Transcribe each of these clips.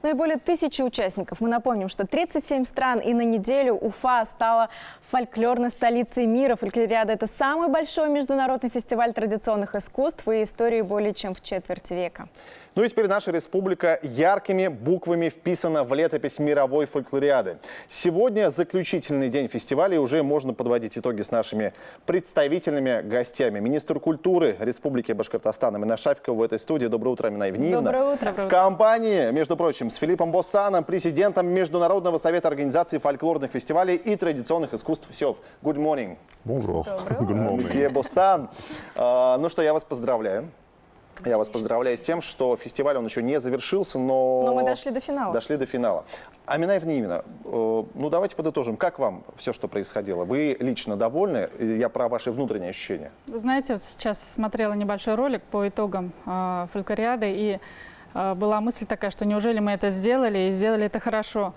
Ну и более 1000 участников. Мы напомним, что 37 стран, и на неделю Уфа стала фольклорной столицей мира. Фольклориада – это самый большой международный фестиваль традиционных искусств и истории более чем в четверть века. Ну и теперь наша республика яркими буквами вписана в летопись мировой фольклориады. Сегодня заключительный день фестиваля, и уже можно подводить итоги с нашими представительными гостями. Министр культуры Республики Башкортостан Амина Шафикова в этой студии. Доброе утро, Амина Евгеньевна. Доброе утро. В компании, между прочим, с Филиппом Боссаном, президентом Международного совета организации фольклорных фестивалей и традиционных искусств СИОФ. Good morning. Bonjour. Good morning. Месье Боссан. Ну что, я вас поздравляю. Я вас поздравляю с тем, что фестиваль он еще не завершился, но мы дошли до финала. Дошли до финала. Амина Евгеньевна, ну давайте подытожим. Как вам все, что происходило? Вы лично довольны? Я про ваши внутренние ощущения. Вы знаете, вот сейчас смотрела небольшой ролик по итогам фольклориады, и была мысль такая, что неужели мы это сделали, и сделали это хорошо.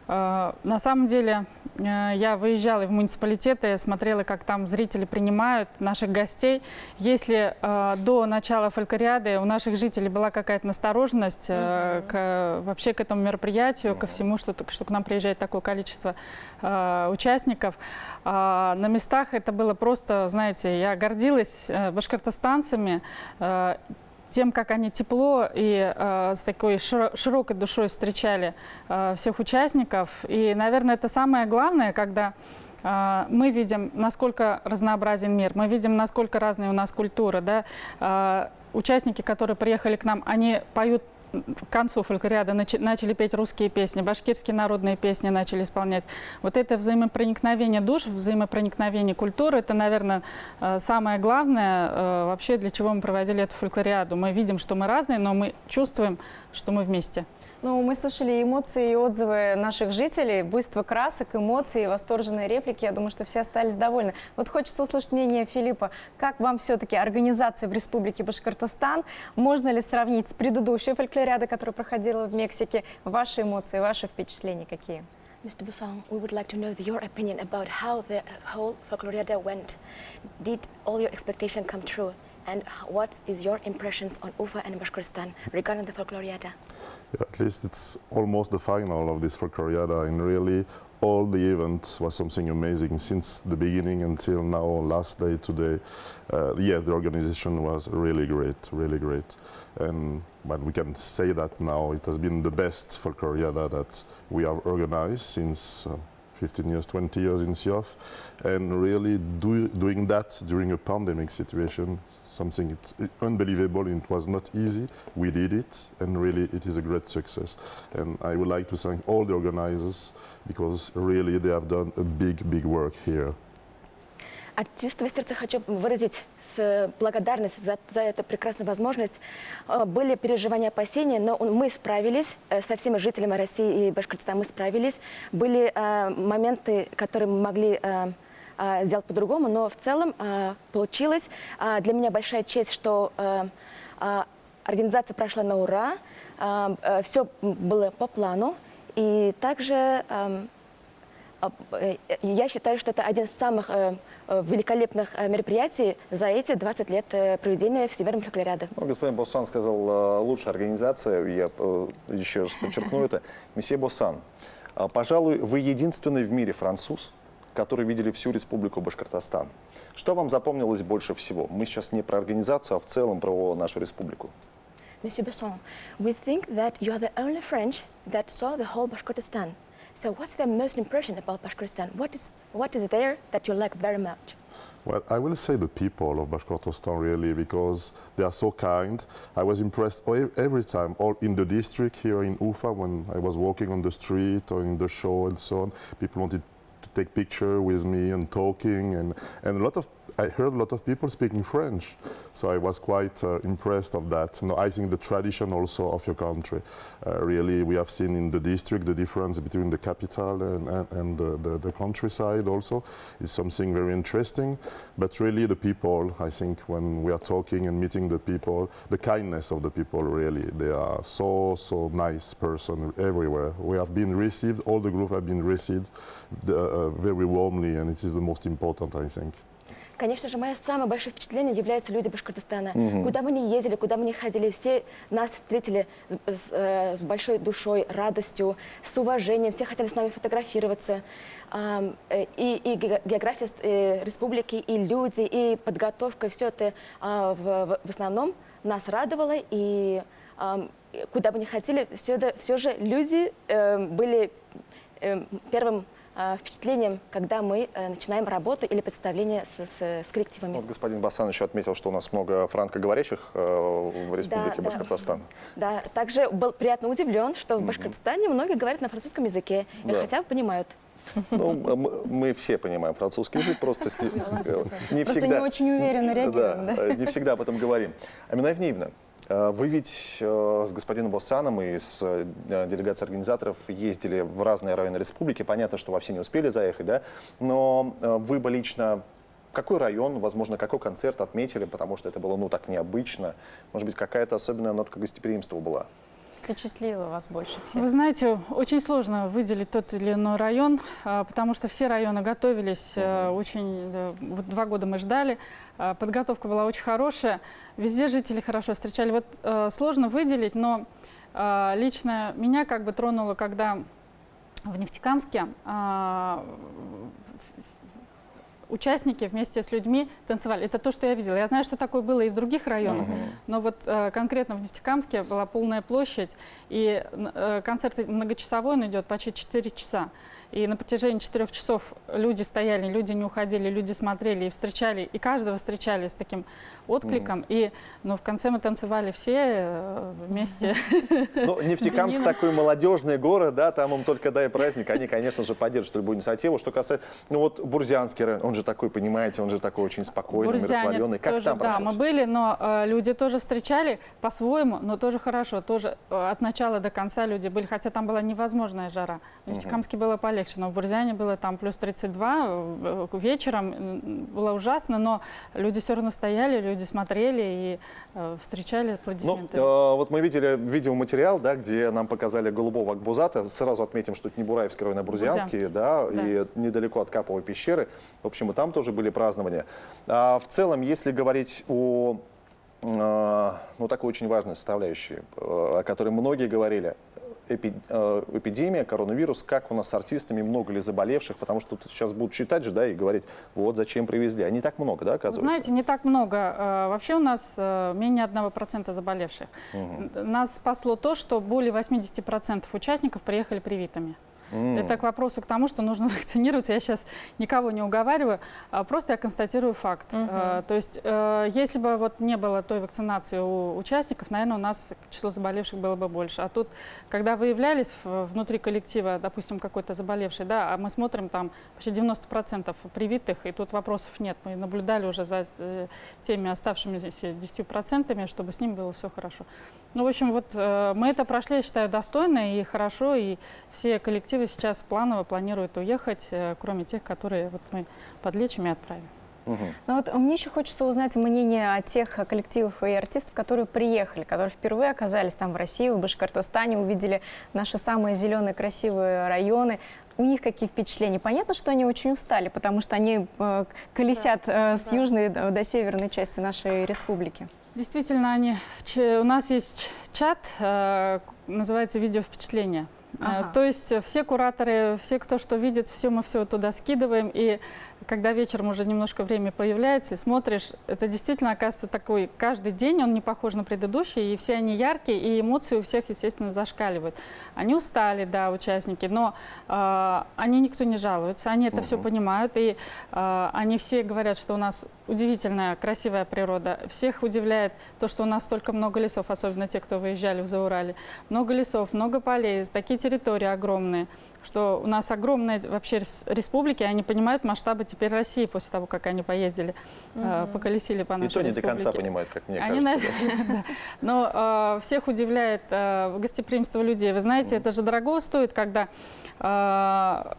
На самом деле, я выезжала в муниципалитеты, смотрела, как там зрители принимают наших гостей. Если до начала фольклориады у наших жителей была какая-то настороженность вообще к этому мероприятию, ко всему, что к нам приезжает такое количество участников, на местах это было просто, знаете, я гордилась башкортостанцами, тем, как они тепло и с такой широкой душой встречали всех участников. И, наверное, это самое главное, когда мы видим, насколько разнообразен мир, мы видим, насколько разная у нас культура. Да? Участники, которые приехали к нам, они поют к концу фольклориады, начали петь русские песни, башкирские народные песни начали исполнять. Вот это взаимопроникновение душ, взаимопроникновение культуры, это, наверное, самое главное вообще, для чего мы проводили эту фольклориаду. Мы видим, что мы разные, но мы чувствуем, что мы вместе. Ну, мы слышали эмоции и отзывы наших жителей, буйство красок, эмоции, восторженные реплики. Я думаю, что все остались довольны. Вот хочется услышать мнение Филиппа. Как вам все-таки организация в Республике Башкортостан? Можно ли сравнить с предыдущей фольклориадой, которая проходила в Мексике? Ваши эмоции, ваши впечатления какие? Mr. Busong, we would like to know your opinion about how the whole Folkloriada went. Did all your expectations come true? And what is your impressions on Ufa and Bashkortostan regarding the Folkloriada? Yeah, at least it's almost the final of this Folkloriada, and really all the events was something amazing since the beginning until now, last day today. Yes, the organization was really great, but we can say that now it has been the best Folkloriada that we have organized since 15 years, 20 years in SIOF, and really doing that during a pandemic situation, something it's unbelievable, and it was not easy. We did it, and really it is a great success. And I would like to thank all the organizers, because really they have done a big work here. От чистого сердца хочу выразить благодарность за эту прекрасную возможность. Были переживания, опасения, но мы справились со всеми жителями России и Башкортостана. Мы справились. Были моменты, которые мы могли сделать по-другому, но в целом получилось. Для меня большая честь, что организация прошла на ура. Все было по плану. И также я считаю, что это один из самых великолепных мероприятий за эти 20 лет проведения фестиваля фольклориады. Ну, господин Боссан сказал, лучшая организация, я еще раз подчеркну это. Месье Боссан, пожалуй, вы единственный в мире француз, который видели всю республику Башкортостан. Что вам запомнилось больше всего? Мы сейчас не про организацию, а в целом про нашу республику. Monsieur Besson, we think that you are the only French that saw the whole Bashkortostan. So what's the most impression about Bashkortostan? What is there that you like very much? Well, I will say the people of Bashkortostan really, because they are so kind. I was impressed every time, all in the district here in Ufa, when I was walking on the street or in the show and so on. People wanted to take picture with me and talking, and I heard a lot of people speaking French, so I was quite impressed of that. I think the tradition also of your country. Really, we have seen in the district the difference between the capital and the countryside also is something very interesting. But really the people, I think when we are talking and meeting the people, the kindness of the people really, they are so nice person everywhere. We have been received, all the group have been received very warmly, and it is the most important, I think. Конечно же, мое самое большое впечатление являются люди Башкортостана. Куда мы ни ездили, куда мы ни ходили, все нас встретили с большой душой, радостью, с уважением, все хотели с нами фотографироваться. И география республики, и люди, и подготовка, все это в основном нас радовало. И куда бы ни хотели, все же люди были первым впечатлением, когда мы начинаем работу или представление с коллективами. Вот господин Басан еще отметил, что у нас много франкоговорящих в Республике Башкортостан. Да, также был приятно удивлен, что в Башкортостане многие говорят на французском языке и хотя бы понимают. Ну, мы все понимаем французский язык, просто не Просто не очень уверенно реагируем. Да, не всегда об этом говорим. Амина Евгеньевна, вы ведь с господином Басаном и с делегацией организаторов ездили в разные районы республики. Понятно, что во все не успели заехать, да? Но вы бы лично какой район, возможно, какой концерт отметили, потому что это было, ну, так необычно. Может быть, какая-то особенная нотка гостеприимства была? Впечатлило вас больше всех? Вы знаете, очень сложно выделить тот или иной район, потому что все районы готовились очень, вот 2 года мы ждали, подготовка была очень хорошая, везде жители хорошо встречали. Вот сложно выделить, но лично меня как бы тронуло, когда в Нефтекамске участники вместе с людьми танцевали. Это то, что я видела. Я знаю, что такое было и в других районах, но вот конкретно в Нефтекамске была полная площадь, и концерт многочасовой, он идет почти 4 часа. И на протяжении 4 часов люди стояли, люди не уходили, люди смотрели и встречали, и каждого встречали с таким откликом. И в конце мы танцевали все вместе. Ну, Нефтекамск такой молодежный город, да, там им только дай праздник, они, конечно же, поддержат любую инициативу. Что касается, ну вот Бурзянский район, он же такой, понимаете, он же такой очень спокойный, умиротворенный. Как тоже, там да, прошло мы всё? были, но люди тоже встречали по-своему, но тоже хорошо, тоже от начала до конца люди были, хотя там была невозможная жара. В Нефтекамске было полегче, но в Бурзяне было там плюс 32, вечером было ужасно, но люди все равно стояли, люди смотрели и встречали аплодисменты. Ну, вот мы видели видеоматериал, да, где нам показали голубого акбузата. Сразу отметим, что это не Бураевский район, а Бурзянский, да, и недалеко от Каповой пещеры. В общем, и там тоже были празднования. А в целом, если говорить о такой очень важной составляющей, о которой многие говорили, эпидемия, коронавирус, как у нас с артистами, много ли заболевших, потому что тут сейчас будут читать же, да, и говорить, вот зачем привезли. А не так много, да, оказывается? Знаете, не так много. Вообще у нас менее 1% заболевших. Нас спасло то, что более 80% участников приехали привитыми. Это к вопросу к тому, что нужно вакцинироваться. Я сейчас никого не уговариваю, просто я констатирую факт. То есть, если бы вот не было той вакцинации у участников, наверное, у нас число заболевших было бы больше. А тут, когда выявлялись внутри коллектива, допустим, какой-то заболевший, да, а мы смотрим, там почти 90% привитых, и тут вопросов нет. Мы наблюдали уже за теми оставшимися 10%, чтобы с ним было все хорошо. Ну, в общем, вот мы это прошли, я считаю, достойно и хорошо, и все коллективы сейчас планово планируют уехать, кроме тех, которые вот мы подлечим и отправим. Ну вот мне еще хочется узнать мнение о тех коллективах и артистов, которые приехали, которые впервые оказались там в России, в Башкортостане, увидели наши самые зеленые красивые районы. У них какие впечатления? Понятно, что они очень устали, потому что они колесят с южной до северной части нашей республики. Действительно, у нас есть чат, называется «Видео-впечатления». То есть все кураторы, все, кто что видит, все мы все туда скидываем. И когда вечером уже немножко время появляется, и смотришь, это действительно оказывается такой каждый день, он не похож на предыдущий, и все они яркие, и эмоции у всех, естественно, зашкаливают. Они устали, да, участники, но они никто не жалуется, они это все понимают, и они все говорят, что у нас удивительная, красивая природа. Всех удивляет то, что у нас столько много лесов, особенно те, кто выезжали в Заурале. Много лесов, много полей, такие территории огромные, что у нас огромные вообще республики, они понимают масштабы теперь России после того, как они поездили, поколесили по нашей республике. И то не до конца понимают, как мне кажется. Да. Но всех удивляет гостеприимство людей. Вы знаете, это же дорого стоит, когда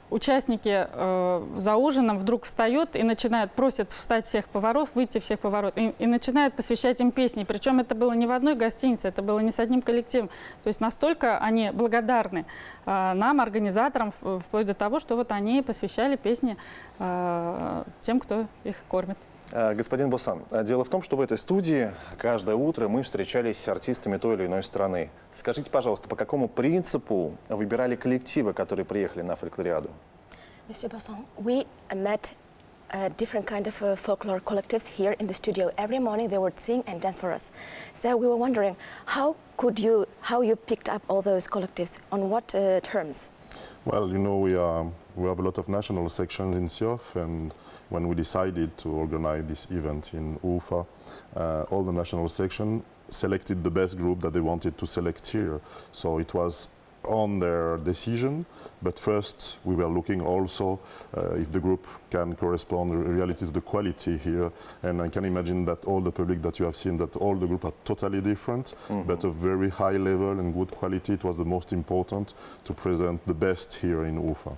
участники за ужином вдруг встают и просят встать всех поваров, выйти всех поваров, и начинают посвящать им песни. Причем это было не в одной гостинице, это было не с одним коллективом. То есть настолько они благодарны нам, организаторам, вплоть до того, что вот они посвящали песни тем, кто их кормит. Господин Босан, дело в том, что в этой студии каждое утро мы встречались с артистами той или иной страны. Скажите, пожалуйста, по какому принципу выбирали коллективы, которые приехали на фольклориаду? Mr. Basson, we met different kind of folklore collectives here in the studio. Every morning they would sing and dance for us. So we were wondering, how you picked up all those collectives, on what terms? Well, you know, we have a lot of national sections in SIOF, and when we decided to organize this event in Ufa, all the national section selected the best group that they wanted to select here. So it was on their decision, but first we were looking also if the group can correspond in reality to the quality here, and I can imagine that all the public that you have seen, that all the group are totally different, but of very high level and good quality. It was the most important to present the best here in Ufa.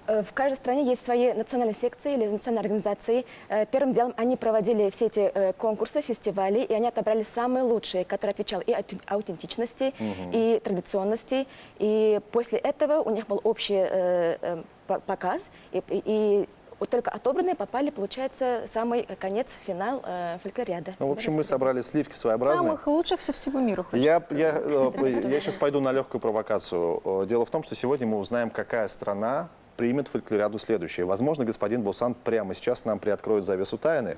В каждой стране есть свои национальные секции или национальные организации. Первым делом они проводили все эти конкурсы, фестивали, и они отобрали самые лучшие, которые отвечали и аутентичности, и традиционности. И после этого у них был общий показ, и только отобранные попали, получается, самый конец, финал фольклориады. Ну, в общем, мы собрали сливки своеобразные. Самых лучших со всего мира, Я хочется сейчас пойду на легкую провокацию. Дело в том, что сегодня мы узнаем, какая страна примет фольклориаду следующее. Возможно, господин Босан прямо сейчас нам приоткроет завесу тайны.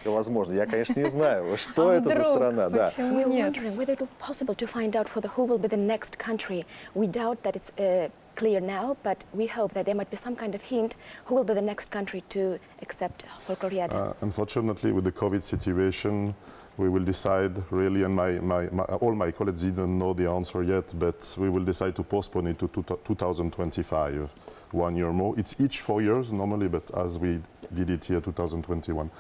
Возможно. Я, конечно, не знаю, что это за страна. Да. We're wondering whether it will be possible to find out who will be the next country. We doubt that it's clear now, but we hope that there might be some kind of hint who will be the next country to accept Folkloriada. Unfortunately, with the COVID situation, we will decide really, and all my colleagues didn't know the answer yet, but we will decide to postpone it to 2025, 1 year more. It's each 4 years normally, but as we did it here, 2021.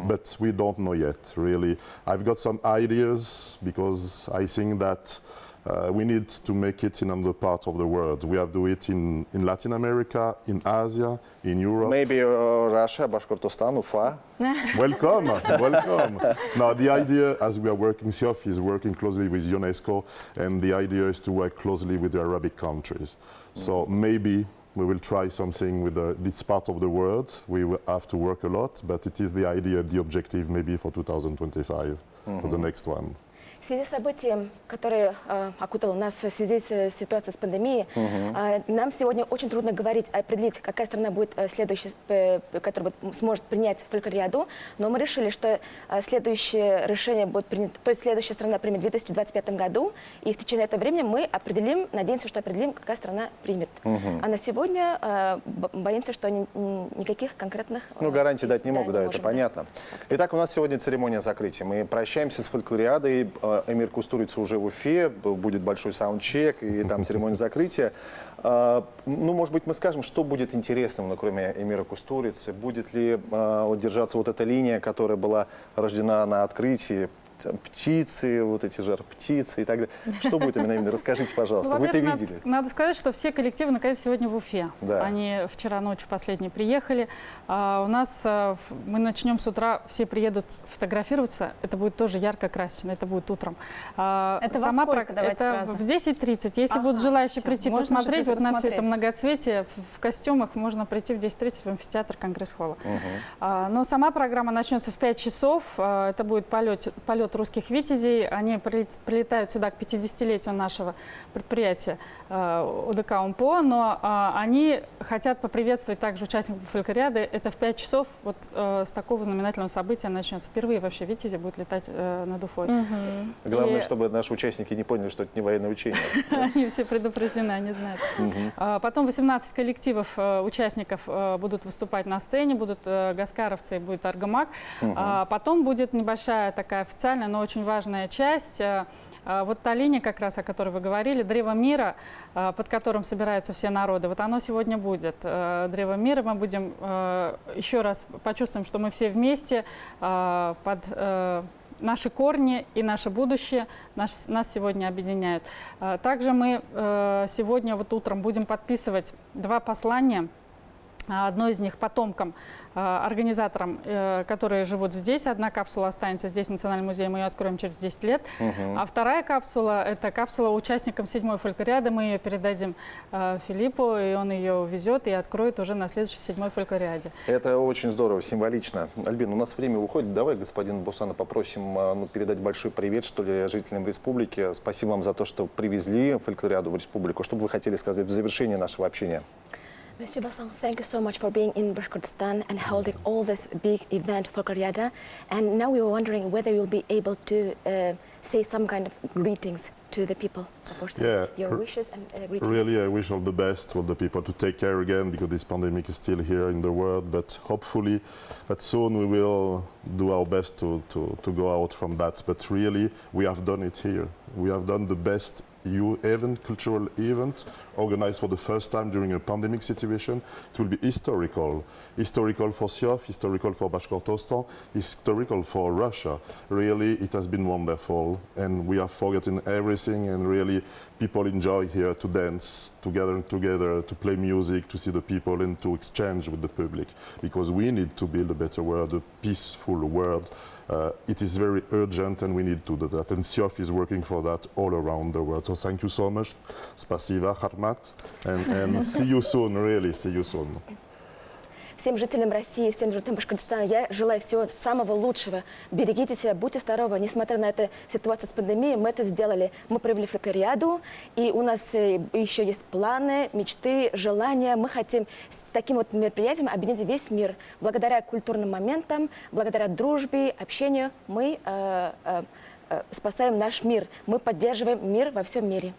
But we don't know yet, really. I've got some ideas because I think that we need to make it in another part of the world. We have to do it in Latin America, in Asia, in Europe. Maybe Russia, Bashkortostan, Ufa. Welcome, welcome. Now, the idea, as we are working, SIOF is working closely with UNESCO, and the idea is to work closely with the Arabic countries. So maybe we will try something with this part of the world. We will have to work a lot, but it is the idea, the objective maybe for 2025, for the next one. В связи с событием, которое окутало нас в связи с ситуацией с пандемией, нам сегодня очень трудно определить, какая страна будет следующая, которая сможет принять фольклориаду, но мы решили, что следующее решение будет принято, то есть следующая страна примет в 2025 году, и в течение этого времени мы определим, надеемся, что определим, какая страна примет. А на сегодня боимся, что никаких конкретных... Ну, гарантий дать не могут, да, это понятно. Итак, у нас сегодня церемония закрытия. Мы прощаемся с фольклориадой. Эмир Кустурица уже в Уфе, будет большой саундчек и там церемония закрытия. Ну, может быть, мы скажем, что будет интересным, кроме Эмира Кустурицы. Будет ли держаться вот эта линия, которая была рождена на открытии? Птицы, вот эти жар-птицы и так далее. Что будет именно? Расскажите, пожалуйста. Ну, вы-то видели. Надо сказать, что все коллективы наконец сегодня в Уфе. Да. Они вчера ночью последние приехали. У нас мы начнем с утра, все приедут фотографироваться. Это будет тоже ярко красочно, это будет утром. Это во сколько? Давайте это сразу. В 10:30. Если будут желающие всё. прийти Можно посмотреть же вот на все посмотреть. это многоцветие, в костюмах можно прийти в 10:30 в амфитеатр Конгресс-холла. Но сама программа начнется в 5 часов. Это будет полет русских витязей. Они прилетают сюда к 50-летию нашего предприятия УДК УМПО, но они хотят поприветствовать также участников фольклориады. Это в 5 часов вот с такого знаменательного события начнется. Впервые вообще витязи будут летать над Уфой. Главное, чтобы наши участники не поняли, что это не военное учение. Они все предупреждены, они знают. Потом 18 коллективов участников будут выступать на сцене, будут гаскаровцы и будет аргамак. Потом будет небольшая такая официальная, но очень важная часть. Вот та линия, как раз о которой вы говорили, Древо мира, под которым собираются все народы, вот оно сегодня будет. Древо мира, мы будем еще раз почувствуем, что мы все вместе под наши корни и наше будущее нас сегодня объединяют. Также мы сегодня вот утром будем подписывать 2 послания одной из них потомкам, организаторам, которые живут здесь. Одна капсула останется здесь, в Национальном музее, мы ее откроем через 10 лет. А вторая капсула – это капсула участникам 7-й фольклориады. Мы ее передадим Филиппу, и он ее увезет и откроет уже на следующей 7-й фольклориаде. Это очень здорово, символично. Альбин, у нас время уходит. Давай господина Босана попросим передать большой привет, что ли, жителям республики. Спасибо вам за то, что привезли фольклориаду в республику. Что бы вы хотели сказать в завершении нашего общения? Monsieur Bassan, thank you so much for being in Bashkortostan and holding all this big event for Koryada. And now we were wondering whether you'll be able to say some kind of greetings to the people of Bursa. Yeah, Your wishes and greetings. Really, I wish all the best for the people to take care again, because this pandemic is still here in the world. But hopefully that soon we will do our best to go out from that. But really, we have done it here. We have done the best cultural event organized for the first time during a pandemic situation. It will be historical for Siof, historical for Bashkortostan, historical for Russia. Really, it has been wonderful, and we have forgotten everything, and really people enjoy here to dance together, to play music, to see the people and to exchange with the public, because we need to build a better world, a peaceful world. It is very urgent, and we need to do that. And Siof is working for that all around the world. So thank you so much. Spasiba, Harmat. And see you soon, really, see you soon. Всем жителям России, всем жителям Башкортостана я желаю всего самого лучшего. Берегите себя, будьте здоровы. Несмотря на эту ситуацию с пандемией, мы это сделали. Мы провели фольклориаду, и у нас еще есть планы, мечты, желания. Мы хотим с таким вот мероприятием объединить весь мир. Благодаря культурным моментам, благодаря дружбе, общению мы спасаем наш мир. Мы поддерживаем мир во всем мире.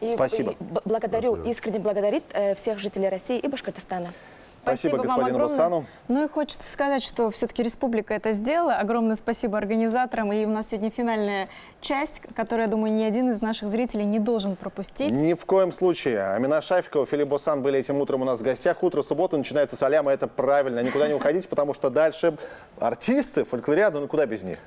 Спасибо. Благодарю, Спасибо. искренне благодарит всех жителей России и Башкортостана. Спасибо вам господину огромное. Босану. Ну и хочется сказать, что все-таки республика это сделала. Огромное спасибо организаторам. И у нас сегодня финальная часть, которую, я думаю, ни один из наших зрителей не должен пропустить. Ни в коем случае. Амина Шафикова, Филипп Босан были этим утром у нас в гостях. Утро субботы начинается с Аляма, это правильно. Никуда не уходите, потому что дальше артисты, фольклориада, ну куда без них.